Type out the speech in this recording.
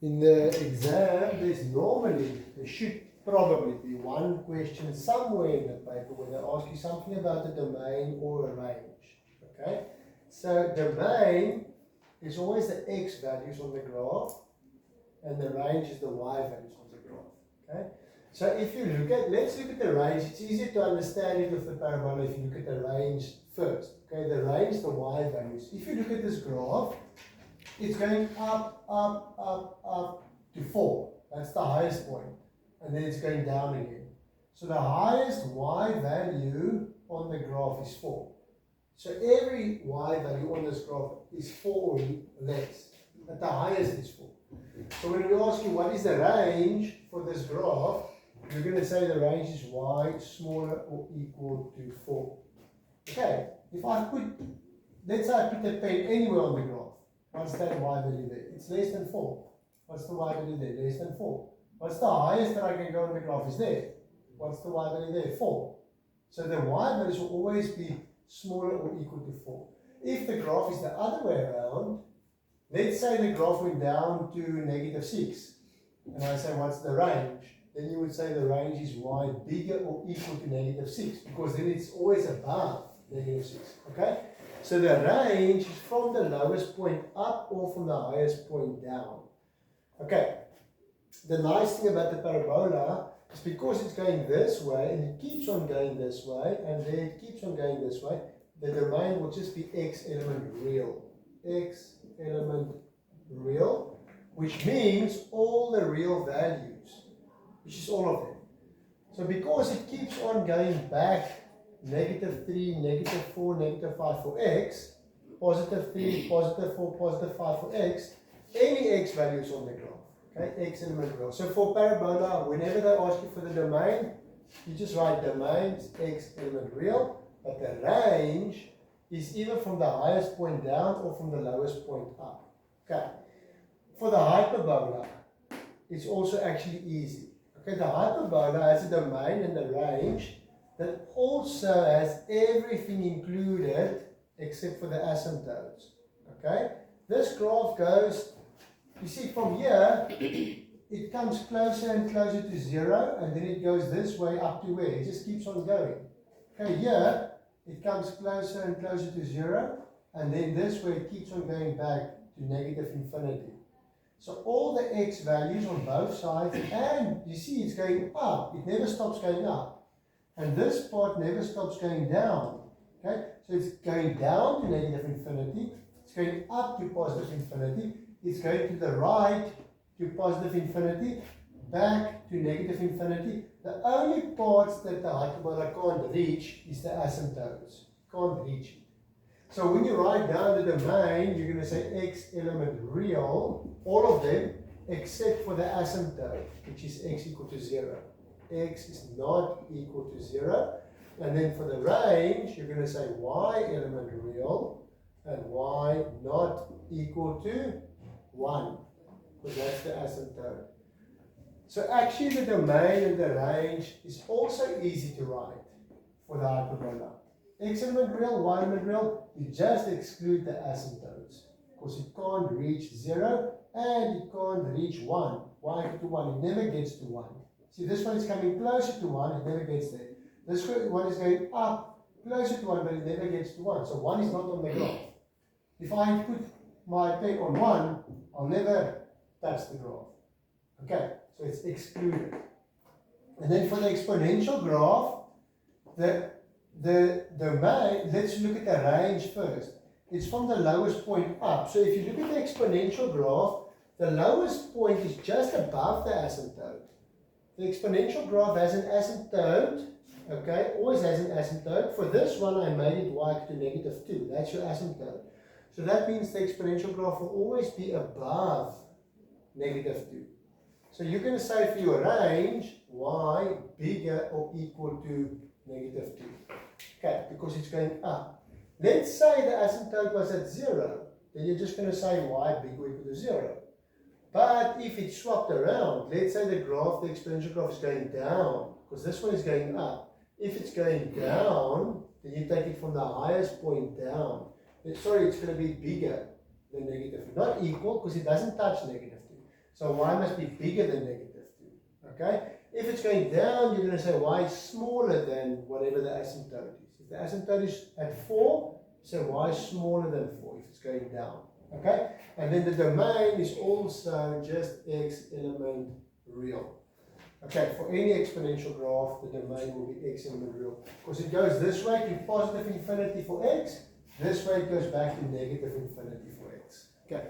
In the exam, there should probably be one question somewhere in the paper where they ask you something about the domain or a range. Okay? So domain is always the x values on the graph, and the range is the y values on the graph. Okay? So if you look at, let's look at the range. It's easier to understand it with the parabola if you look at the range first. Okay, the range, the y values. If you look at this graph, it's going up, up, up, up to 4. That's the highest point. And then it's going down again. So the highest y value on the graph is 4. So every y value on this graph is 4 or less. But the highest is 4. So when we ask you what is the range for this graph, you're going to say the range is y smaller or equal to 4. Okay, if I put, let's say I put a pen anywhere on the graph. What's that y value there? It's less than 4. What's the y value there? Less than 4. What's the highest that I can go on the graph is there? What's the y value there? 4. So the y values will always be smaller or equal to 4. If the graph is the other way around, let's say the graph went down to -6, and I say what's the range? Then you would say the range is y bigger or equal to -6, because then it's always above -6. Okay? So the range is from the lowest point up or from the highest point down. Okay. The nice thing about the parabola is because it's going this way and it keeps on going this way and then it keeps on going this way, the domain will just be x element real. X element real, which means all the real values, which is all of them. So because it keeps on going back -3, -4, -5 for x, +3, +4, +5 for x, any x values on the graph. Okay, x element real. So for parabola, whenever they ask you for the domain, you just write domain is x element real, but the range is either from the highest point down or from the lowest point up. Okay. For the hyperbola, it's also actually easy. Okay, the hyperbola has a domain and a range that also has everything included except for the asymptotes. Okay, this graph goes, you see from here, it comes closer and closer to 0, and then it goes this way up to where? It just keeps on going. Okay, here, it comes closer and closer to 0, and then this way it keeps on going back to -infinity. So all the x values on both sides, and you see it's going up. It never stops going up. And this part never stops going down. Okay? So it's going down to -infinity. It's going up to +infinity. It's going to the right to +infinity. Back to -infinity. The only parts that the hyperbola can't reach is the asymptotes. Can't reach it. So when you write down the domain, you're going to say x element real, all of them, except for the asymptote, which is x equal to 0. X is not equal to 0. And then for the range, you're going to say y element real and y not equal to 1, because that's the asymptote. So actually the domain and the range is also easy to write for the hyperbola. X element real, y element real, you just exclude the asymptotes, because it can't reach 0 and it can't reach 1. Y equal to 1, it never gets to 1. See, this one is coming closer to 1, it never gets there. This one is going up closer to 1, but it never gets to 1. So 1 is not on the graph. If I put my pen on 1, I'll never touch the graph. Okay, so it's excluded. And then for the exponential graph, the domain, let's look at the range first. It's from the lowest point up. So if you look at the exponential graph, the lowest point is just above the asymptote. The exponential graph has an asymptote, okay, always has an asymptote. For this one, I made it y to -2. That's your asymptote. So that means the exponential graph will always be above -2. So you're going to say for your range, y bigger or equal to -2. Okay, because it's going up. Let's say the asymptote was at 0. Then you're just going to say y bigger or equal to 0. But if it's swapped around, let's say the graph, the exponential graph is going down, because this one is going up. If it's going down, then you take it from the highest point down. Sorry, it's going to be bigger than -2. Not equal, because it doesn't touch -2. So y must be bigger than negative 2. Okay? If it's going down, you're going to say y is smaller than whatever the asymptote is. If the asymptote is at 4, say y is smaller than 4 if it's going down. Okay? And then the domain is also just x element real. Okay, for any exponential graph, the domain will be x element real. Because it goes this way to positive infinity for x, this way it goes back to negative infinity for x. Okay.